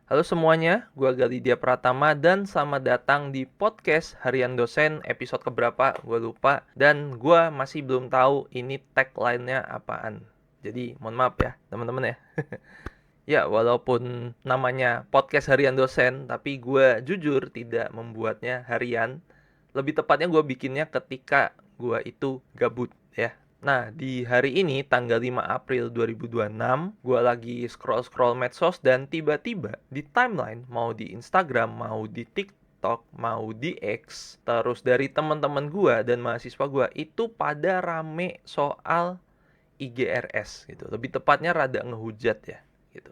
Halo semuanya, gue Galidia Pratama dan selamat datang di podcast Harian Dosen episode keberapa, gue lupa. Dan gue masih belum tahu ini tagline-nya apaan. Jadi mohon maaf ya teman-teman ya. Ya, walaupun namanya podcast Harian Dosen, tapi gue jujur tidak membuatnya harian. Lebih tepatnya gue bikinnya ketika gue itu gabut ya. Nah, di hari ini tanggal 5 April 2026, gue lagi scroll-scroll medsos dan tiba-tiba di timeline, mau di Instagram, mau di TikTok, mau di X, terus dari teman-teman gue dan mahasiswa gue itu pada rame soal IGRS gitu. Lebih tepatnya rada ngehujat ya gitu.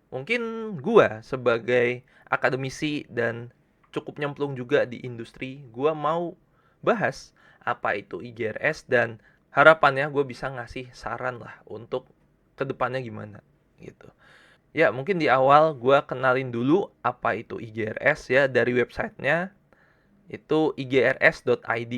Mungkin gua sebagai akademisi dan cukup nyemplung juga di industri, gua mau bahas apa itu IGRS dan harapannya gue bisa ngasih saran lah untuk kedepannya gimana gitu. Ya mungkin di awal gua kenalin dulu apa itu IGRS ya, dari websitenya itu igrs.id.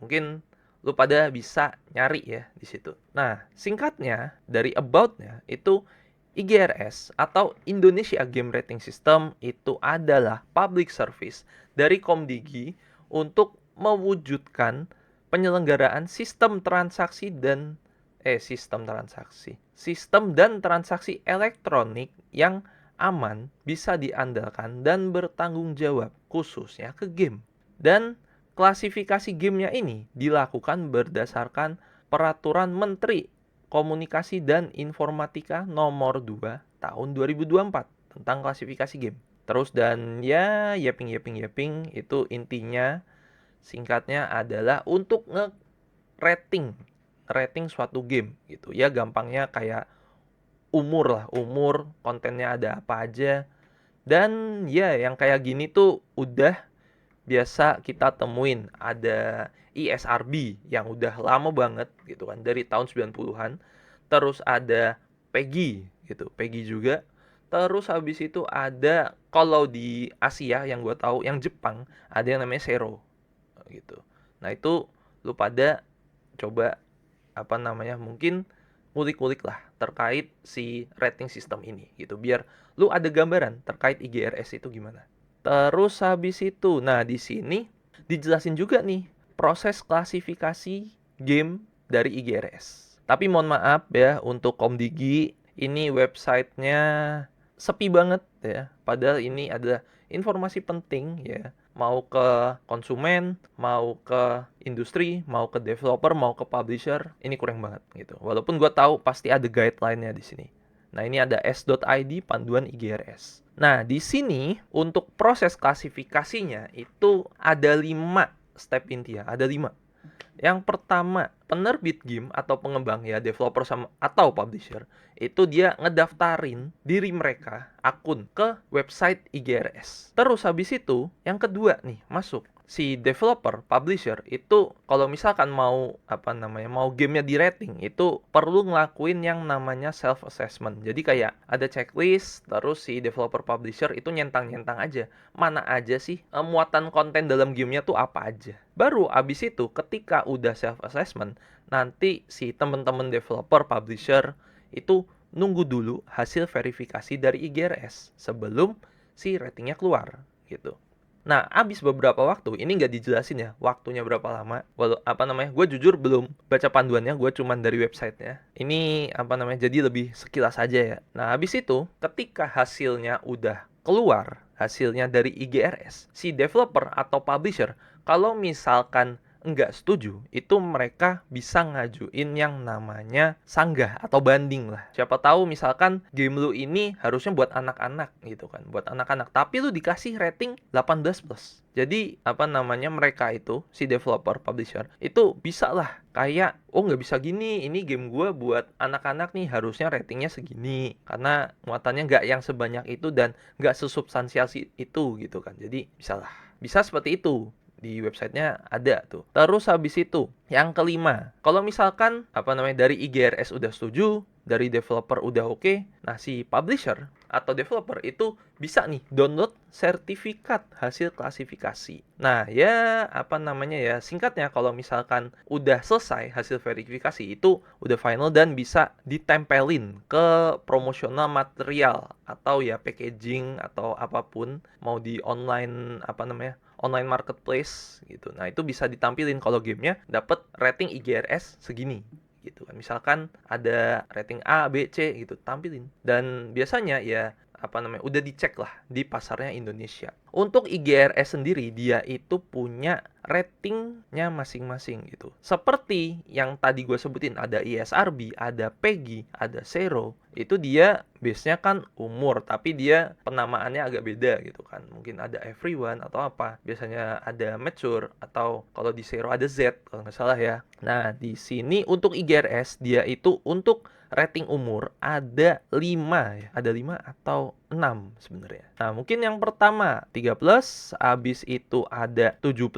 Mungkin lu pada bisa nyari ya di situ. Nah, singkatnya dari about-nya itu IGRS atau Indonesia Game Rating System itu adalah public service dari Komdigi untuk mewujudkan penyelenggaraan sistem dan transaksi elektronik yang aman, bisa diandalkan dan bertanggung jawab khususnya ke game. Dan klasifikasi gamenya ini dilakukan berdasarkan Peraturan Menteri Komunikasi dan Informatika nomor 2 tahun 2024 tentang klasifikasi game. Terus dan ya yaping itu intinya singkatnya adalah untuk rating suatu game gitu. Ya gampangnya kayak umur lah, umur, kontennya ada apa aja. Dan ya yang kayak gini tuh udah biasa kita temuin. Ada ESRB yang udah lama banget gitu kan, dari tahun 90-an. Terus ada PEGI gitu, PEGI juga. Terus habis itu ada, kalau di Asia yang gue tahu, yang Jepang ada yang namanya Zero gitu. Nah itu lu pada coba apa namanya, mungkin ngulik-ngulik lah terkait si rating system ini gitu, biar lu ada gambaran terkait IGRS itu gimana. Terus habis itu, nah di sini dijelasin juga nih proses klasifikasi game dari IGRS. Tapi mohon maaf ya untuk Komdigi, ini websitenya sepi banget ya. Padahal ini adalah informasi penting ya. Mau ke konsumen, mau ke industri, mau ke developer, mau ke publisher, ini kurang banget gitu. Walaupun gue tahu pasti ada guideline-nya di sini. Nah, ini ada s.id panduan IGRS. Nah, di sini untuk proses klasifikasinya itu ada 5 step inti ya, ada 5. Yang pertama, penerbit game atau pengembang ya, developer sama atau publisher, itu dia ngedaftarin diri mereka akun ke website IGRS. Terus habis itu, yang kedua nih, masuk si developer, publisher itu kalau misalkan mau apa namanya, mau gamenya di rating itu perlu ngelakuin yang namanya self assessment. Jadi kayak ada checklist, terus si developer publisher itu nyentang-nyentang aja mana aja sih muatan konten dalam gamenya tuh apa aja. Baru abis itu ketika udah self assessment, nanti si temen-temen developer publisher itu nunggu dulu hasil verifikasi dari IGRS sebelum si ratingnya keluar gitu. Nah, abis beberapa waktu, ini nggak dijelasin ya, waktunya berapa lama. Walau apa namanya, gue jujur belum baca panduannya, gue cuman dari websitenya. Ini apa namanya, jadi lebih sekilas aja ya. Nah, abis itu, ketika hasilnya udah keluar, hasilnya dari IGRS, si developer atau publisher, kalau misalkan nggak setuju, itu mereka bisa ngajuin yang namanya sanggah atau banding lah. Siapa tahu misalkan game lu ini harusnya buat anak-anak gitu kan, buat anak-anak, tapi lu dikasih rating 18 plus. Jadi apa namanya, mereka itu si developer publisher itu bisa lah kayak, oh nggak bisa gini, ini game gue buat anak-anak nih, harusnya ratingnya segini karena muatannya nggak yang sebanyak itu dan nggak sesubstansial itu gitu kan. Jadi bisa lah, bisa seperti itu di websitenya ada tuh. Terus habis itu, yang kelima, kalau misalkan dari IGRS udah setuju, dari developer udah oke, nah si publisher atau developer itu bisa nih download sertifikat hasil klasifikasi. Nah, ya singkatnya kalau misalkan udah selesai hasil verifikasi itu udah final dan bisa ditempelin ke promosional material atau ya packaging atau apapun, mau di online online marketplace gitu. Nah, itu bisa ditampilin kalau gamenya dapat rating IGRS segini gitu kan. Misalkan ada rating A, B, C gitu, tampilin. Dan biasanya ya udah dicek lah di pasarnya Indonesia. Untuk IGRS sendiri dia itu punya ratingnya masing-masing gitu. Seperti yang tadi gue sebutin, ada ESRB, ada PEGI, ada Zero. Itu dia base-nya kan umur, tapi dia penamaannya agak beda gitu kan. Mungkin ada Everyone atau apa. Biasanya ada Mature atau kalau di Zero ada Z kalau nggak salah ya. Nah, di sini untuk IGRS dia itu untuk rating umur ada 5 ya. Ada 5 atau 6 sebenarnya. Nah, mungkin yang pertama 3+, habis itu ada 7+,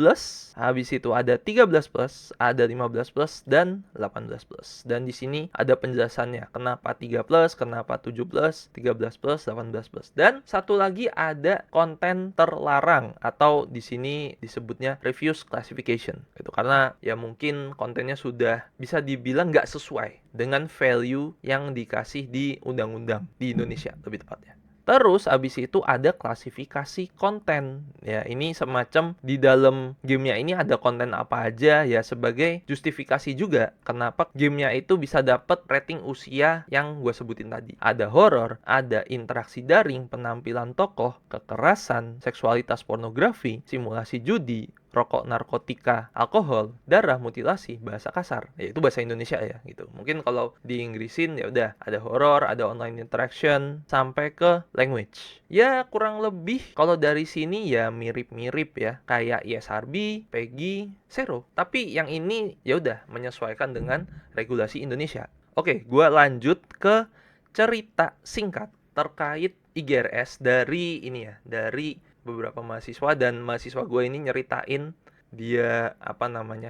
habis itu ada 13+, ada 15+, dan 18+. Dan di sini ada penjelasannya kenapa 3+, kenapa 7+, 13+, 18+. Dan satu lagi ada konten terlarang atau di sini disebutnya refuse classification. Itu karena ya mungkin kontennya sudah bisa dibilang nggak sesuai dengan value yang dikasih di undang-undang di Indonesia lebih tepatnya. Terus abis itu ada klasifikasi konten. Ya, ini semacam di dalam gamenya ini ada konten apa aja ya, sebagai justifikasi juga kenapa gamenya itu bisa dapat rating usia yang gue sebutin tadi. Ada horor, ada interaksi daring, penampilan tokoh, kekerasan, seksualitas pornografi, simulasi judi, rokok, narkotika, alkohol, darah, mutilasi, bahasa kasar. Ya, itu bahasa Indonesia ya gitu. Mungkin kalau di Inggrisin ya udah ada horror, ada online interaction, sampai ke language. Ya kurang lebih kalau dari sini ya mirip-mirip ya, kayak ESRB, PEGI, Zero. Tapi yang ini ya udah menyesuaikan dengan regulasi Indonesia. Oke, gua lanjut ke cerita singkat terkait IGRS dari ini ya, dari beberapa mahasiswa, dan mahasiswa gue ini nyeritain dia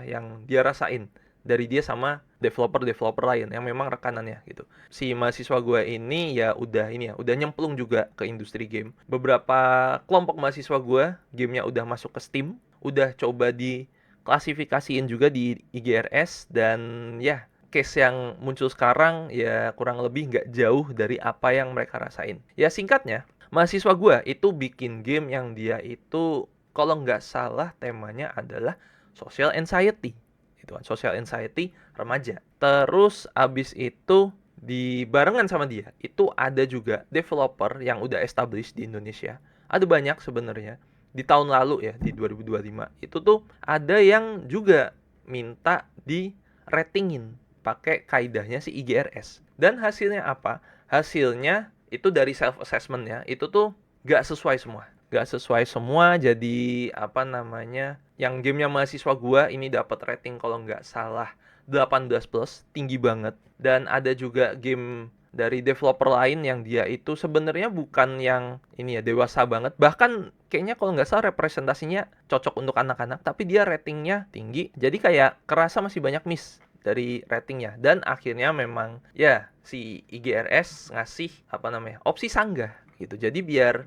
yang dia rasain dari dia sama developer lain yang memang rekanannya gitu. Si mahasiswa gue ini ya udah nyemplung juga ke industri game. Beberapa kelompok mahasiswa gue gamenya udah masuk ke Steam, udah coba diklasifikasiin juga di IGRS, dan ya case yang muncul sekarang ya kurang lebih nggak jauh dari apa yang mereka rasain. Ya singkatnya, mahasiswa gue itu bikin game yang dia itu kalau nggak salah temanya adalah social anxiety. Itu kan, social anxiety remaja. Terus abis itu di barengan sama dia itu ada juga developer yang udah established di Indonesia. Ada banyak sebenarnya. Di tahun lalu ya, di 2025 itu tuh ada yang juga minta di ratingin pakai kaidahnya si IGRS. Dan hasilnya apa? Hasilnya itu dari self assessment ya, itu tuh gak sesuai semua. Jadi yang gamenya mahasiswa gua ini dapat rating kalau nggak salah 18+, tinggi banget. Dan ada juga game dari developer lain yang dia itu sebenarnya bukan yang ini ya dewasa banget, bahkan kayaknya kalau nggak salah representasinya cocok untuk anak-anak, tapi dia ratingnya tinggi, jadi kayak kerasa masih banyak miss dari ratingnya. Dan akhirnya memang ya si IGRS ngasih opsi sanggah gitu. Jadi biar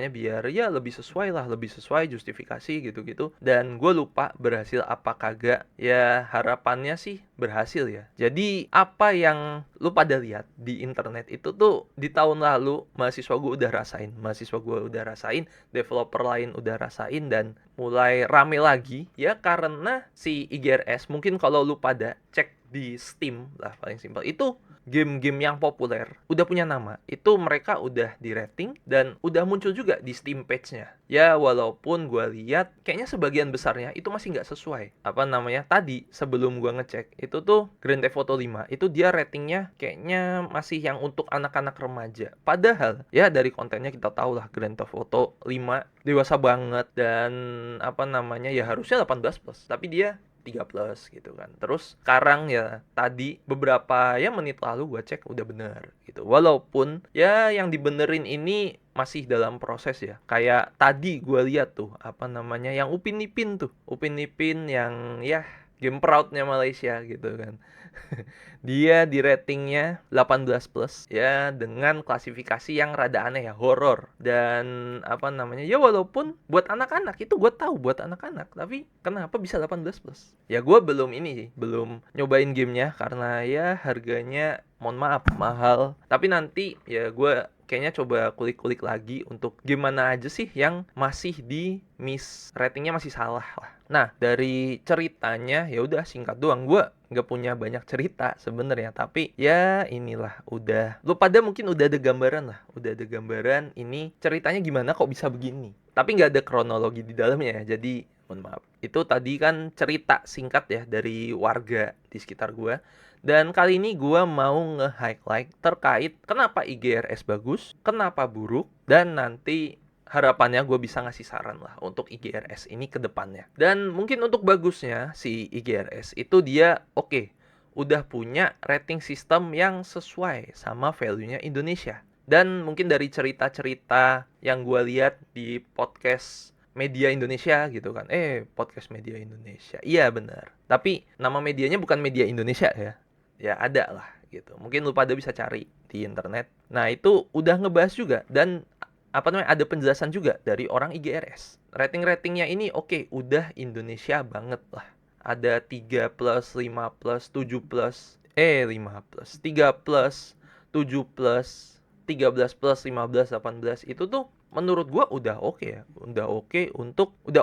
biar ya lebih sesuai justifikasi gitu-gitu. Dan gue lupa berhasil apa kagak. Ya harapannya sih berhasil ya. Jadi apa yang lu pada lihat di internet itu tuh di tahun lalu mahasiswa gue udah rasain, developer lain udah rasain, dan mulai rame lagi ya karena si IGRS. Mungkin kalau lu pada cek di Steam lah paling simpel, itu game-game yang populer udah punya nama, itu mereka udah di rating dan udah muncul juga di Steam page-nya. Ya walaupun gue lihat kayaknya sebagian besarnya itu masih nggak sesuai. Tadi sebelum gue ngecek itu tuh Grand Theft Auto 5 itu dia ratingnya kayaknya masih yang untuk anak-anak remaja. Padahal ya dari kontennya kita tahu lah Grand Theft Auto 5 dewasa banget, dan ya harusnya 18+, tapi dia 3+ gitu kan. Terus sekarang ya tadi beberapa ya menit lalu gue cek udah bener gitu. Walaupun ya yang dibenerin ini masih dalam proses ya. Kayak tadi gue lihat tuh, apa namanya, yang Upin Ipin tuh. Upin Ipin yang ya game proudnya Malaysia gitu kan. Dia di ratingnya 18 plus ya, dengan klasifikasi yang rada aneh ya, horor. Dan apa namanya, ya walaupun buat anak-anak, itu gue tahu buat anak-anak, tapi kenapa bisa 18 plus? Ya gue belum ini sih, belum nyobain gamenya karena ya harganya mohon maaf mahal. Tapi nanti ya gue kayaknya coba kulik-kulik lagi untuk gimana aja sih yang masih di miss, ratingnya masih salah lah. Nah, dari ceritanya ya udah singkat doang. Gue nggak punya banyak cerita sebenarnya, tapi ya inilah, udah lu pada mungkin udah ada gambaran lah, udah ada gambaran ini ceritanya gimana kok bisa begini. Tapi nggak ada kronologi di dalamnya ya, jadi mohon maaf. Itu tadi kan cerita singkat ya dari warga di sekitar gue. Dan kali ini gue mau nge-highlight terkait kenapa IGRS bagus, kenapa buruk, dan nanti harapannya gue bisa ngasih saran lah untuk IGRS ini ke depannya. Dan mungkin untuk bagusnya si IGRS itu dia oke, udah punya rating sistem yang sesuai sama value-nya Indonesia. Dan mungkin dari cerita-cerita yang gue lihat di podcast media Indonesia gitu kan. Podcast media Indonesia. Iya benar. Tapi nama medianya bukan media Indonesia ya. Ya ada lah gitu. Mungkin lu pada bisa cari di internet. Nah, itu udah ngebahas juga dan apa namanya, ada penjelasan juga dari orang IGRS. Rating-ratingnya ini oke, udah Indonesia banget lah. Ada 3 plus, 5 plus, 7 plus, 5 plus, 3 plus, 7 plus, 13 plus, 15, 18. Itu tuh menurut gua udah oke ya. Udah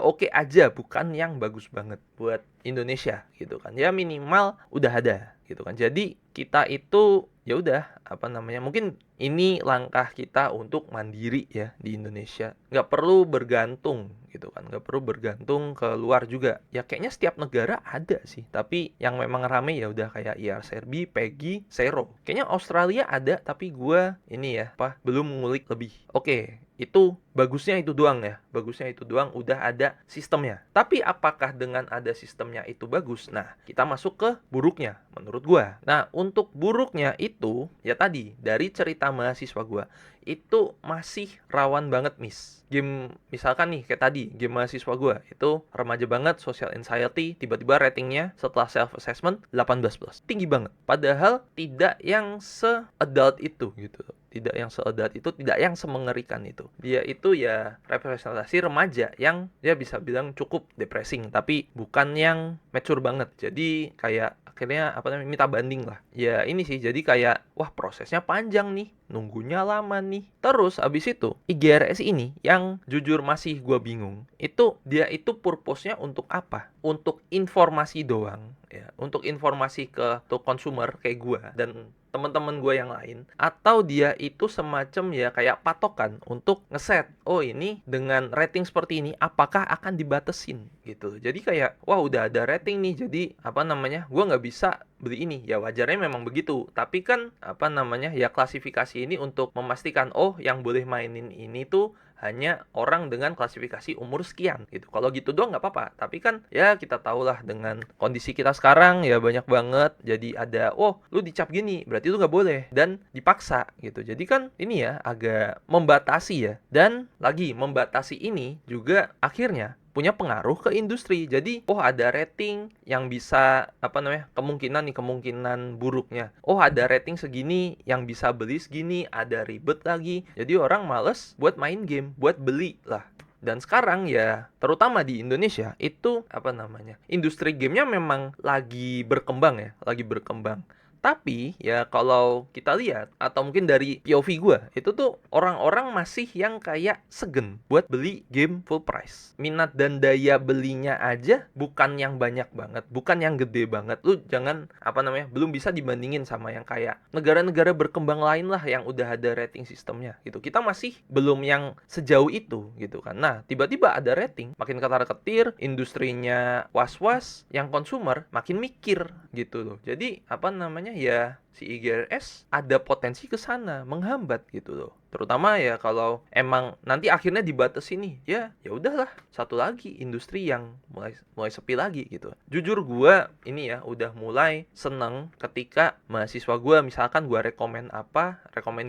oke aja, bukan yang bagus banget buat Indonesia gitu kan. Ya minimal udah ada gitu kan. Jadi kita itu ya udah apa namanya, mungkin ini langkah kita untuk mandiri ya di Indonesia, nggak perlu bergantung gitu kan, nggak perlu bergantung ke luar juga. Ya kayaknya setiap negara ada sih, tapi yang memang rame ya udah kayak IRCRB, PEGI, Sero. Kayaknya Australia ada, tapi gue ini ya belum ngulik lebih. Oke, itu bagusnya itu doang ya, bagusnya itu doang, udah ada sistemnya. Tapi apakah dengan ada sistemnya itu bagus? Nah, kita masuk ke buruknya menurut gua. Nah, untuk buruknya itu ya tadi dari cerita mahasiswa gua, itu masih rawan banget miss. Game misalkan nih kayak tadi, game mahasiswa gua itu remaja banget, social anxiety, tiba-tiba ratingnya setelah self assessment 18 plus. Tinggi banget. Padahal tidak yang se-adult itu gitu. Tidak yang seadat itu, tidak yang semengerikan itu. Dia itu ya representasi remaja yang dia bisa bilang cukup depressing, tapi bukan yang mature banget. Jadi kayak akhirnya apa namanya, minta banding lah. Ya ini sih, jadi kayak wah prosesnya panjang nih, nunggunya lama nih. Terus abis itu IGRS ini yang jujur masih gue bingung, itu dia itu purpose-nya untuk apa? Untuk informasi doang ya, untuk informasi ke tuh consumer kayak gue dan teman-teman gue yang lain, atau dia itu semacam ya kayak patokan untuk ngeset, oh ini dengan rating seperti ini apakah akan dibatesin gitu. Jadi kayak wah udah ada rating nih, jadi apa namanya, gue nggak bisa beli ini. Ya wajarnya memang begitu, tapi kan apa namanya ya, klasifikasi ini untuk memastikan oh yang boleh mainin ini tuh hanya orang dengan klasifikasi umur sekian gitu. Kalau gitu doang nggak apa-apa. Tapi kan ya kita tahulah dengan kondisi kita sekarang ya banyak banget. Jadi ada, oh lu dicap gini, berarti lu nggak boleh. Dan dipaksa gitu. Jadi kan ini ya agak membatasi ya. Dan lagi membatasi ini juga akhirnya punya pengaruh ke industri. Jadi, oh ada rating yang bisa apa namanya, kemungkinan buruknya. Oh ada rating segini yang bisa beli segini, ada ribet lagi. Jadi orang males buat main game, buat beli lah. Dan sekarang ya, terutama di Indonesia, itu apa namanya, industri gamenya memang lagi berkembang ya, lagi berkembang. Tapi ya kalau kita lihat, atau mungkin dari POV gue, itu tuh orang-orang masih yang kayak segen buat beli game full price. Minat dan daya belinya aja bukan yang banyak banget, bukan yang gede banget. Lu jangan apa namanya, belum bisa dibandingin sama yang kayak negara-negara berkembang lain lah yang udah ada rating sistemnya gitu. Kita masih belum yang sejauh itu gitu kan. Nah, tiba-tiba ada rating, makin ketar-ketir, industrinya was-was, yang consumer makin mikir gitu loh. Jadi apa namanya ya, si IGRS ada potensi ke sana menghambat gitu loh. Terutama ya kalau emang nanti akhirnya dibatasi nih, ya udahlah, satu lagi industri yang mulai sepi lagi gitu. Jujur gua ini ya udah mulai seneng ketika mahasiswa gua misalkan gua rekomen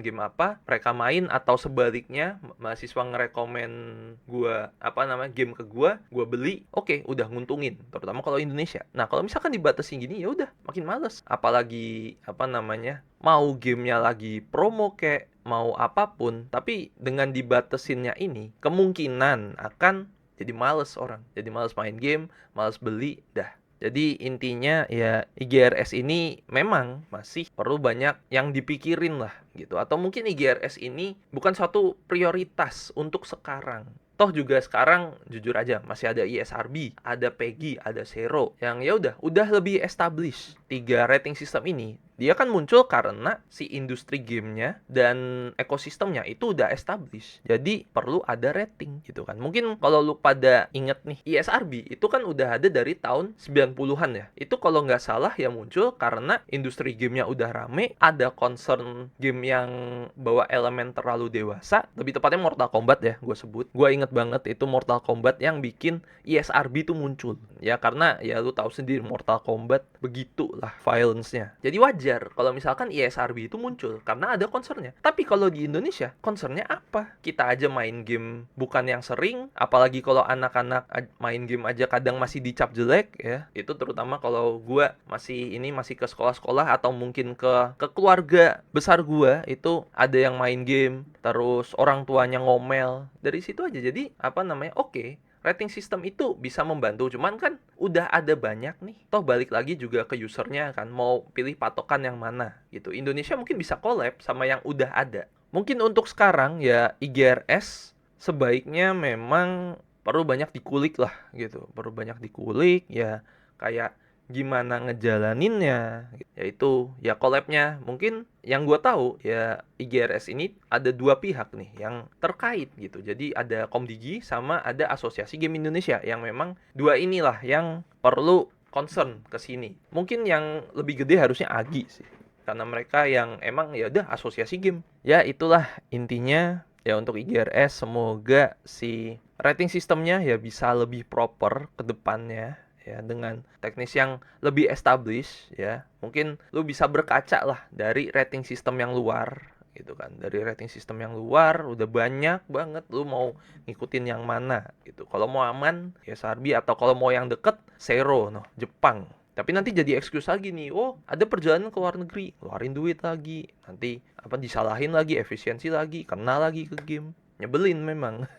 game apa, mereka main, atau sebaliknya mahasiswa ngerekomen gua game ke gua beli, oke, udah nguntungin, terutama kalau Indonesia. Nah, kalau misalkan dibatasi gini ya udah makin males. Apalagi mau gamenya lagi promo kayak mau apapun, tapi dengan dibatesinnya ini kemungkinan akan jadi males orang, jadi males main game, males beli dah. Jadi intinya ya IGRS ini memang masih perlu banyak yang dipikirin lah gitu. Atau mungkin IGRS ini bukan suatu prioritas untuk sekarang. Toh juga sekarang jujur aja masih ada ESRB, ada PEGI, ada Zero yang ya udah lebih established. 3 rating system ini dia kan muncul karena si industri gamenya dan ekosistemnya itu udah established. Jadi perlu ada rating gitu kan. Mungkin kalau lu pada inget nih, ESRB itu kan udah ada dari tahun 90-an ya. Itu kalau nggak salah ya muncul karena industri gamenya udah rame, ada concern game yang bawa elemen terlalu dewasa. Lebih tepatnya Mortal Kombat ya, gue sebut. Gue inget banget itu Mortal Kombat yang bikin ESRB itu muncul. Ya karena ya lu tahu sendiri Mortal Kombat begitulah violence-nya. Jadi wajar kalau misalkan ESRB itu muncul karena ada concern-nya. Tapi kalau di Indonesia, concern-nya apa? Kita aja main game bukan yang sering, apalagi kalau anak-anak main game aja kadang masih dicap jelek ya. Itu terutama kalau gue masih ke sekolah-sekolah atau mungkin ke keluarga besar gue, itu ada yang main game terus orang tuanya ngomel. Dari situ aja jadi oke, rating system itu bisa membantu, cuman kan udah ada banyak nih. Toh balik lagi juga ke usernya kan, mau pilih patokan yang mana gitu. Indonesia mungkin bisa collab sama yang udah ada. Mungkin untuk sekarang ya IGRS sebaiknya memang perlu banyak dikulik lah gitu. Perlu banyak dikulik ya, kayak gimana ngejalaninnya, yaitu ya collabnya. Mungkin yang gue tahu ya IGRS ini ada 2 pihak nih yang terkait gitu. Jadi ada Komdigi sama ada Asosiasi Game Indonesia yang memang 2 inilah yang perlu concern ke sini. Mungkin yang lebih gede harusnya AGI sih, karena mereka yang emang ya udah asosiasi game. Ya itulah intinya ya untuk IGRS. Semoga si rating sistemnya ya bisa lebih proper ke depannya ya, dengan teknis yang lebih established ya. Mungkin lu bisa berkaca lah dari rating sistem yang luar gitu kan. Dari rating sistem yang luar udah banyak banget, lu mau ngikutin yang mana gitu. Kalau mau aman ya SRB, atau kalau mau yang deket Zero Jepang. Tapi nanti jadi excuse lagi nih, oh ada perjalanan ke luar negeri, keluarin duit lagi, nanti disalahin lagi, efisiensi lagi, kena lagi ke game. Nyebelin memang.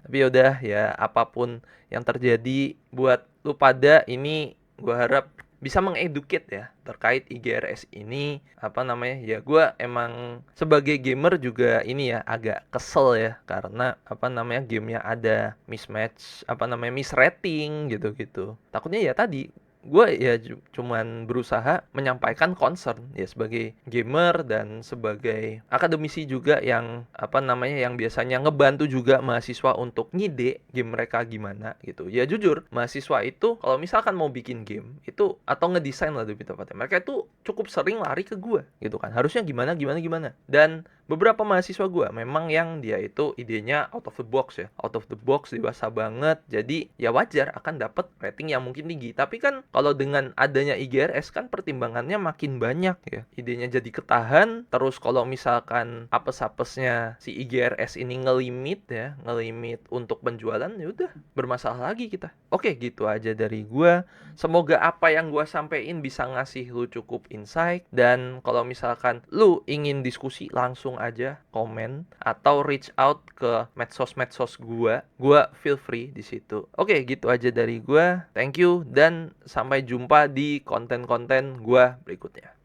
Tapi yaudah ya, apapun yang terjadi buat lu pada ini, gue harap bisa mengeducate ya terkait IGRS ini. Ya gue emang sebagai gamer juga ini ya agak kesel ya, karena gamenya ada mismatch, misrating gitu-gitu. Takutnya ya tadi gue ya cuman berusaha menyampaikan concern ya sebagai gamer dan sebagai akademisi juga yang yang biasanya ngebantu juga mahasiswa untuk ngide game mereka gimana gitu. Ya jujur, mahasiswa itu kalau misalkan mau bikin game itu atau ngedesain lah lebih tepatnya, mereka itu cukup sering lari ke gue gitu kan. Harusnya gimana. Dan beberapa mahasiswa gue memang yang dia itu idenya out of the box ya. Out of the box, dewasa banget. Jadi ya wajar akan dapat rating yang mungkin tinggi. Tapi kan kalau dengan adanya IGRS kan pertimbangannya makin banyak ya. Idenya jadi ketahan. Terus kalau misalkan apes-apesnya si IGRS ini ngelimit untuk penjualan, ya udah bermasalah lagi kita. Oke, gitu aja dari gue. Semoga apa yang gue sampein bisa ngasih lu cukup insight. Dan kalau misalkan lu ingin diskusi, langsung aja komen atau reach out ke medsos gue feel free di situ. Oke, gitu aja dari gue. Thank you dan sampai jumpa di konten-konten gue berikutnya.